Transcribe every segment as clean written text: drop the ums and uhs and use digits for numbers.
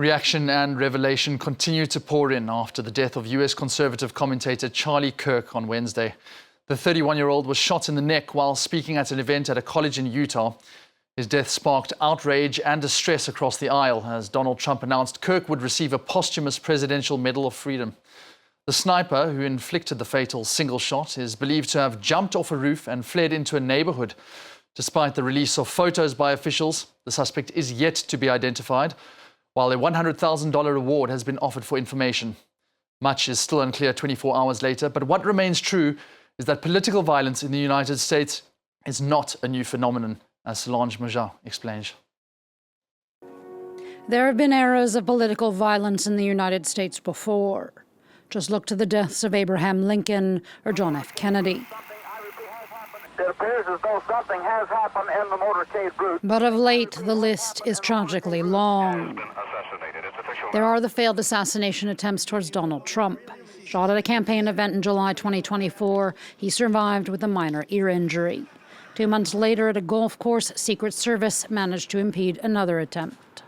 Reaction and revelation continue to pour in after the death of US conservative commentator Charlie Kirk on Wednesday. The 31-year-old was shot in the neck while speaking at an event at a college in Utah. His death sparked outrage and distress across the aisle as Donald Trump announced Kirk would receive a posthumous Presidential Medal of Freedom. The sniper who inflicted the fatal single shot is believed to have jumped off a roof and fled into a neighborhood. Despite the release of photos by officials, the suspect is yet to be identified, while a $100,000 reward has been offered for information. Much is still unclear 24 hours later, but what remains true is that political violence in the United States is not a new phenomenon, as Solange Majat explains. There have been eras of political violence in the United States before. Just look to the deaths of Abraham Lincoln or John F. Kennedy. It appears as though something has happened in the motorcade route. But of late, the list is tragically long. There are the failed assassination attempts towards Donald Trump. Shot at a campaign event in July 2024, he survived with a minor ear injury. 2 months later, at a golf course, Secret Service managed to impede another attempt.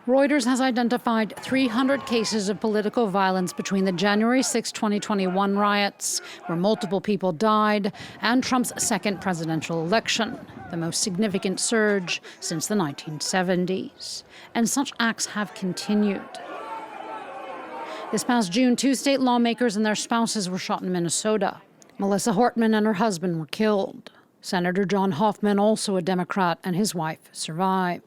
Reuters has identified 300 cases of political violence between the January 6, 2021 riots, where multiple people died, and Trump's second presidential election, the most significant surge since the 1970s. And such acts have continued. This past June, 2 state lawmakers and their spouses were shot in Minnesota. Melissa Hortman and her husband were killed. Senator John Hoffman, also a Democrat, and his wife survived.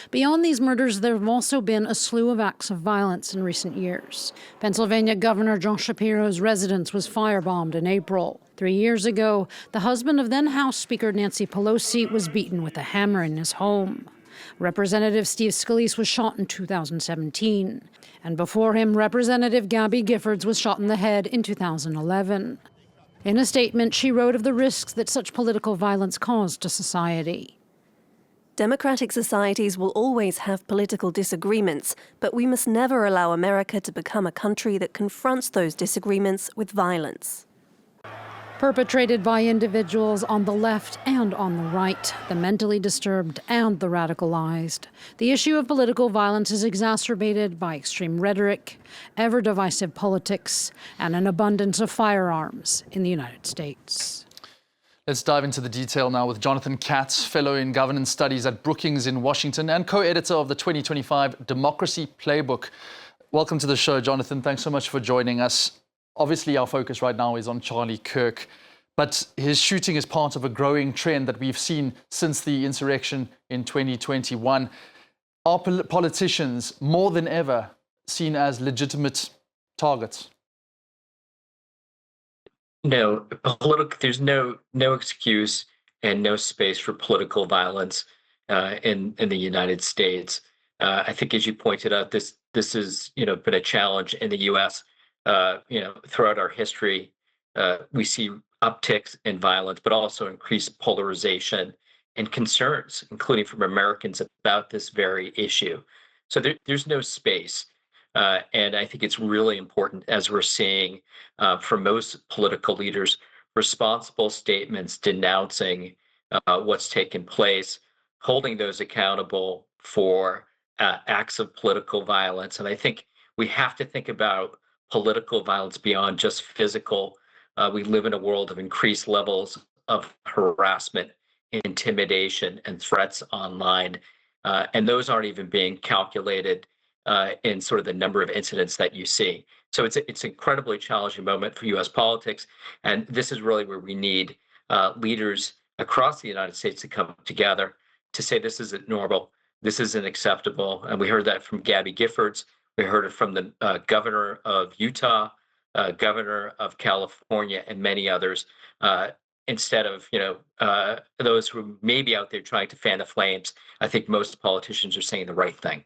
Beyond these murders, there have also been a slew of acts of violence in recent years. Pennsylvania Governor Josh Shapiro's residence was firebombed in April. 3 years ago, the husband of then House Speaker Nancy Pelosi was beaten with a hammer in his home. Representative Steve Scalise was shot in 2017. And before him, Representative Gabby Giffords was shot in the head in 2011. In a statement, she wrote of the risks that such political violence caused to society. Democratic societies will always have political disagreements, but we must never allow America to become a country that confronts those disagreements with violence. Perpetrated by individuals on the left and on the right, the mentally disturbed and the radicalized. The issue of political violence is exacerbated by extreme rhetoric, ever-divisive politics, and an abundance of firearms in the United States. Let's dive into the detail now with Jonathan Katz, fellow in governance studies at Brookings in Washington and co-editor of the 2025 Democracy Playbook. Welcome to the show, Jonathan. Thanks so much for joining us. Obviously, our focus right now is on Charlie Kirk, but his shooting is part of a growing trend that we've seen since the insurrection in 2021. Are politicians more than ever seen as legitimate targets? No, there's no excuse and no space for political violence in the United States. I think, as you pointed out, this has been a challenge in the U.S. Throughout our history. We see upticks in violence, but also increased polarization and concerns, including from Americans, about this very issue. So there's no space. And I think it's really important, as we're seeing from most political leaders, responsible statements denouncing what's taken place, holding those accountable for acts of political violence. And I think we have to think about political violence beyond just physical. We live in a world of increased levels of harassment, intimidation, and threats online. And those aren't even being calculated in sort of the number of incidents that you see. So it's an incredibly challenging moment for U.S. politics. And this is really where we need leaders across the United States to come together to say this isn't normal, this isn't acceptable. And we heard that from Gabby Giffords. We heard it from the governor of Utah, governor of California, and many others. Instead of those who may be out there trying to fan the flames, I think most politicians are saying the right thing.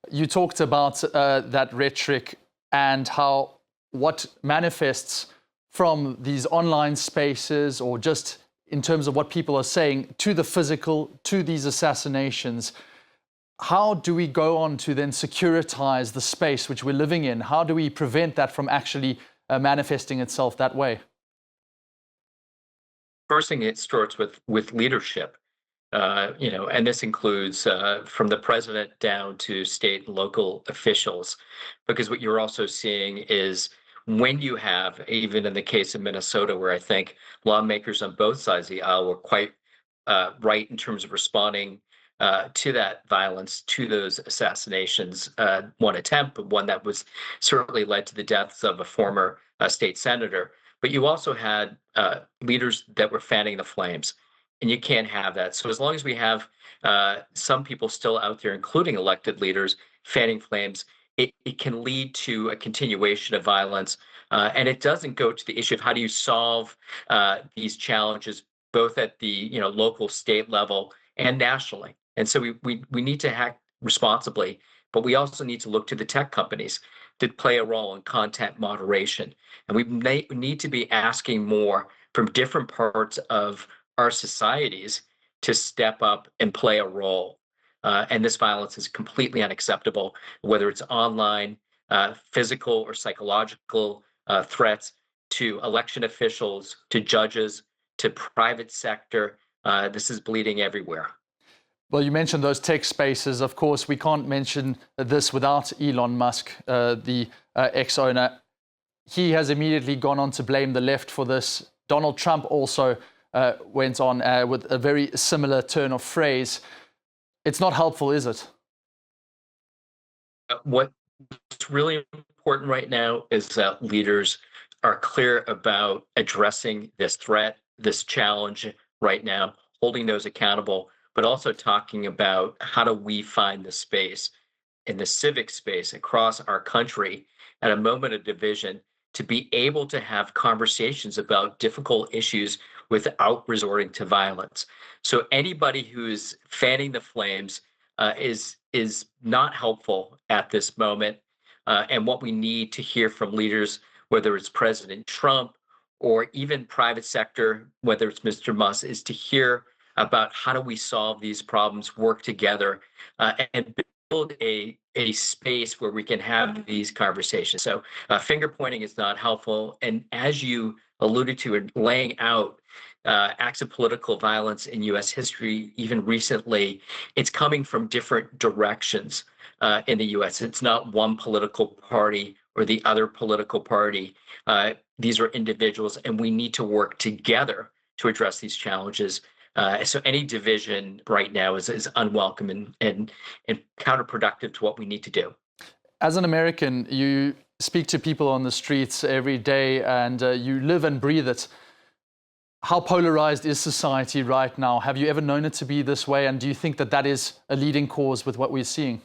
You talked about that rhetoric and how what manifests from these online spaces, or just in terms of what people are saying, to the physical, to these assassinations. How do we go on to then securitize the space which we're living in? How do we prevent that from actually manifesting itself that way? First thing, it starts with leadership. And this includes from the president down to state and local officials, because what you're also seeing is when you have, even in the case of Minnesota, where I think lawmakers on both sides of the aisle were quite right in terms of responding to that violence, to those assassinations, one attempt, but one that was certainly led to the deaths of a former state senator. But you also had leaders that were fanning the flames, and you can't have that. So as long as we have some people still out there, including elected leaders, fanning flames, it can lead to a continuation of violence. And it doesn't go to the issue of how do you solve these challenges, both at the local, state level and nationally. And so we need to act responsibly, but we also need to look to the tech companies to play a role in content moderation. And we need to be asking more from different parts of our societies to step up and play a role. And this violence is completely unacceptable, whether it's online, physical or psychological threats to election officials, to judges, to private sector. This is bleeding everywhere. Well, you mentioned those tech spaces. Of course, we can't mention this without Elon Musk, the ex-owner. He has immediately gone on to blame the left for this. Donald Trump also went on with a very similar turn of phrase. It's not helpful, is it? What's really important right now is that leaders are clear about addressing this threat, this challenge right now, holding those accountable, but also talking about how do we find the space in the civic space across our country at a moment of division to be able to have conversations about difficult issues without resorting to violence. So anybody who's fanning the flames is not helpful at this moment. And what we need to hear from leaders, whether it's President Trump or even private sector, whether it's Mr. Musk, is to hear about how do we solve these problems, work together, and build a space where we can have these conversations. So finger pointing is not helpful. And as you alluded to in laying out acts of political violence in U.S. history, even recently, it's coming from different directions in the U.S. It's not one political party or the other political party. These are individuals, and we need to work together to address these challenges. So any division right now is unwelcome and counterproductive to what we need to do. As an American, you speak to people on the streets every day, and you live and breathe it. How polarized is society right now? Have you ever known it to be this way? And do you think that that is a leading cause with what we're seeing?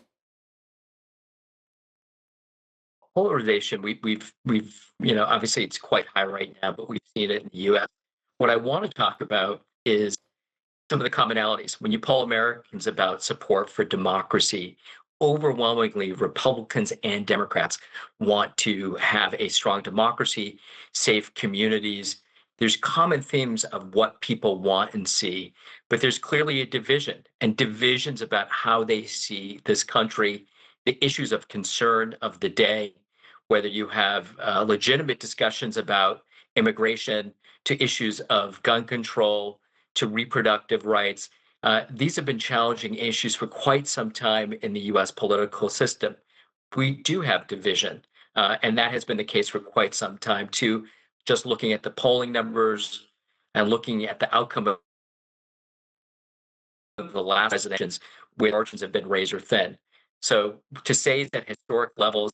Polarization, we've obviously it's quite high right now, but we've seen it in the U.S. What I want to talk about is some of the commonalities. When you poll Americans about support for democracy, overwhelmingly Republicans and Democrats want to have a strong democracy, safe communities. There's common themes of what people want and see, but there's clearly a division, and divisions about how they see this country, the issues of concern of the day, whether you have legitimate discussions about immigration to issues of gun control, to reproductive rights. These have been challenging issues for quite some time in the U.S. political system. We do have division, and that has been the case for quite some time too. Just looking at the polling numbers and looking at the outcome of the last presidents, where margins have been razor thin. So to say that historic levels,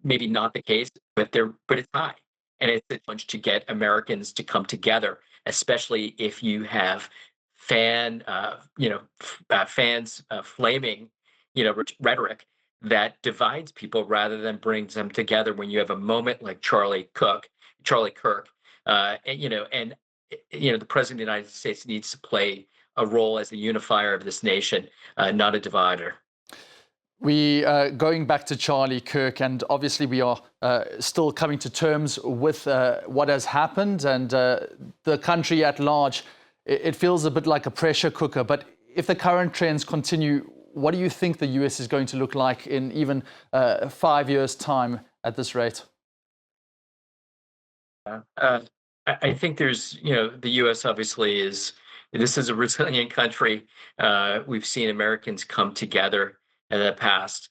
maybe not the case, but it's high, and it's a challenge to get Americans to come together, especially if you have fans flaming, rhetoric that divides people rather than brings them together. When you have a moment like Charlie Kirk, and the president of the United States needs to play a role as the unifier of this nation, not a divider. We going back to Charlie Kirk, and obviously we are still coming to terms with what has happened, and the country at large, it feels a bit like a pressure cooker. But if the current trends continue, what do you think the US is going to look like in even 5 years' time at this rate? I think there's, the U.S. obviously is this is a resilient country. We've seen Americans come together in the past,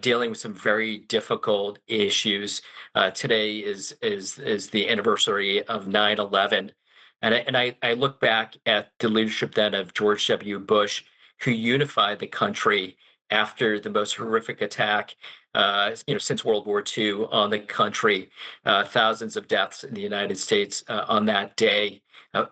dealing with some very difficult issues. Today is the anniversary of 9/11, and I look back at the leadership then of George W. Bush, who unified the country after the most horrific attack, since World War II on the country. Thousands of deaths in the United States on that day,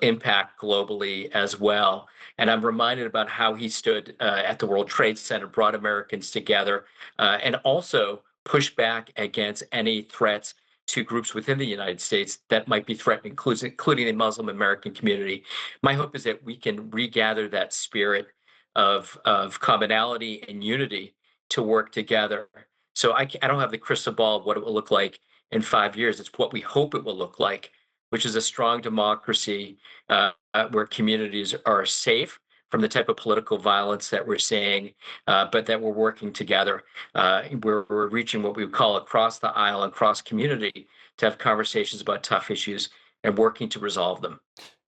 impact globally as well. And I'm reminded about how he stood at the World Trade Center, brought Americans together, and also pushed back against any threats to groups within the United States that might be threatening, including the Muslim American community. My hope is that we can regather that spirit of commonality and unity to work together. So I don't have the crystal ball of what it will look like in 5 years. It's what we hope it will look like, which is a strong democracy where communities are safe from the type of political violence that we're seeing, but that we're working together. We're reaching what we would call across the aisle and cross community to have conversations about tough issues and working to resolve them.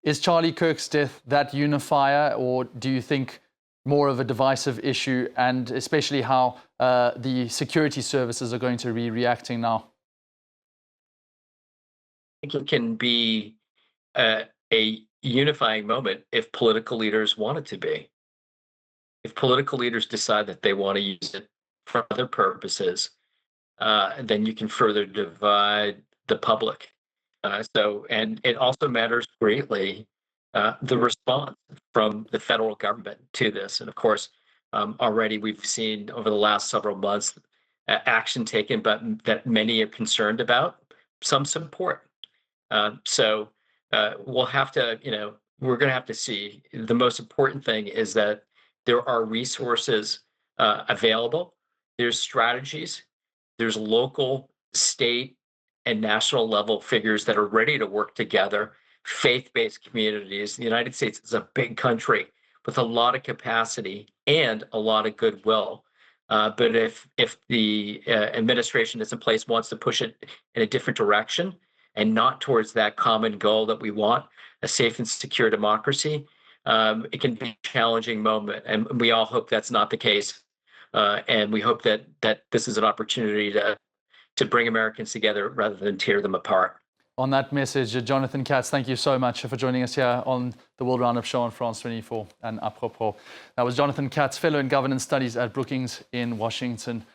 Is Charlie Kirk's death that unifier, or do you think more of a divisive issue, and especially how the security services are going to be reacting now? I think it can be a unifying moment if political leaders want it to be. If political leaders decide that they want to use it for other purposes, then you can further divide the public. And it also matters greatly the response from the federal government to this. And of course, already we've seen over the last several months action taken, but that many are concerned about, some support. We'll have to, we're going to have to see. The most important thing is that there are resources available. There's strategies. There's local, state, and national level figures that are ready to work together. Faith-based communities. The United States is a big country with a lot of capacity and a lot of goodwill. But if the administration that's in place wants to push it in a different direction and not towards that common goal that we want, a safe and secure democracy, it can be a challenging moment. And we all hope that's not the case. And we hope that this is an opportunity to bring Americans together rather than tear them apart. On that message, Jonathan Katz, thank you so much for joining us here on the World Roundup Show on France 24 and Apropos. That was Jonathan Katz, Fellow in Governance Studies at Brookings in Washington.